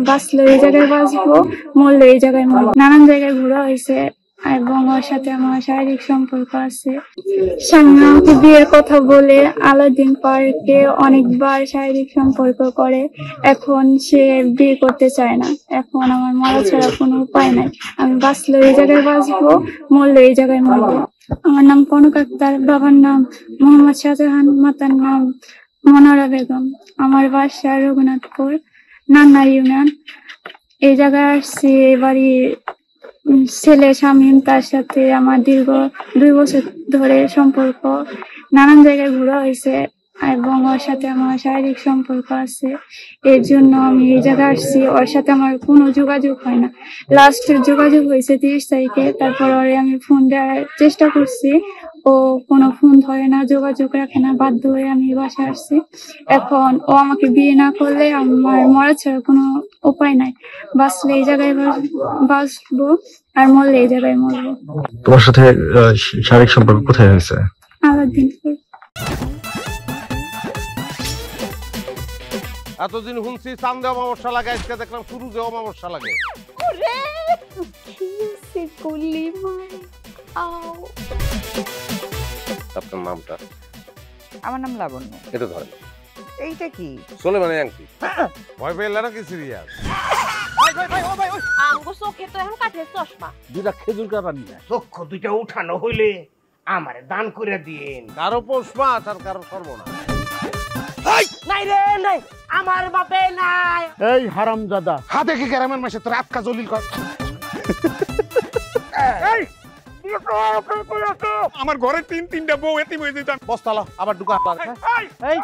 বাঁচলে এই জায়গায় বাঁচবো, মরলে এই জায়গায় মরবো। নানান জায়গায় ঘোরা হয়েছে এবং ওর সাথে আমার শারীরিক সম্পর্ক আছে। সামনে আমাকে বিয়ের কথা বলে আলাদিন পার্কে অনেকবার শারীরিক সম্পর্ক করে। এখন সে বিয়ে করতে চায় না। এখন আমার মরা ছাড়া কোনো উপায় নাই। আমি বাঁচলে এই জায়গায় বাঁচবো, মরলে এই জায়গায় মরবো। আমার নাম কনক আক্তার, বাবার নাম মোহাম্মদ শাহজাহান, মাতার নাম মনোরা বেগম। আমার বাসা রঘুনাথপুর, নান্নার ইউনিয়ন। এই জায়গায় আসছি এবারই ছেলে শামীম, তার সাথে আমার দীর্ঘ 2 বছর ধরে সম্পর্ক। নানান জায়গায় ঘোরা হয়েছে এবং ওর সাথে আমার শারীরিক সম্পর্ক আছে। এর জন্য আমি এই জায়গায় আসছি। ওর সাথে আমার কোনো যোগাযোগ হয় না। লাস্ট যোগাযোগ হয়েছে 30 তারিখে। তারপর ওরে আমি ফোন দেওয়ার চেষ্টা করছি, ও কোনো ফোন ধরে না, যোগাযোগ রাখে না। বাধ্য হয়ে আমি বাসায় আসছি। এখন ও আমাকে বিয়ে না করলে আমার মরা ছাড়া কোনো উপায় নাই। বাঁচলে এই জায়গায় বাঁচবো, আর মরলে এই জায়গায় মরবো। তোমার সাথে শারীরিক সম্পর্ক কোথায় হয়েছে? আলাদিনপুর। এতদিন শুনছি চান্দে অমাবস্যা লাগে, আজকে দেখলাম সূর্যে অমাবস্যা লাগে। আপনার নামটা? আমার নাম লাবণ্য। এটা ধরেন। এইটা কি? সোলেমানি আংটি। ভয় পেলে নাকি সিরিয়াস? আমগো চোখে তো এখন কাঠের চশমা। দুইটা খেজুর কাটা নিয়ে চক্ষু দুইটা উঠানো হইলে আমারে দান করে দিন। কারো পৌষ মাস আর কারো সর্বনাশ। নাই রে নাই, আমার বাপে নাই। এই হারামজাদা, হাতে কি গ্রামের মাসে তোর আটকা জলিল কর। আমার ঘরে তিনটা বউ এতিম হয়ে যেতাম। বস্তালা আবার ঢুকা। এই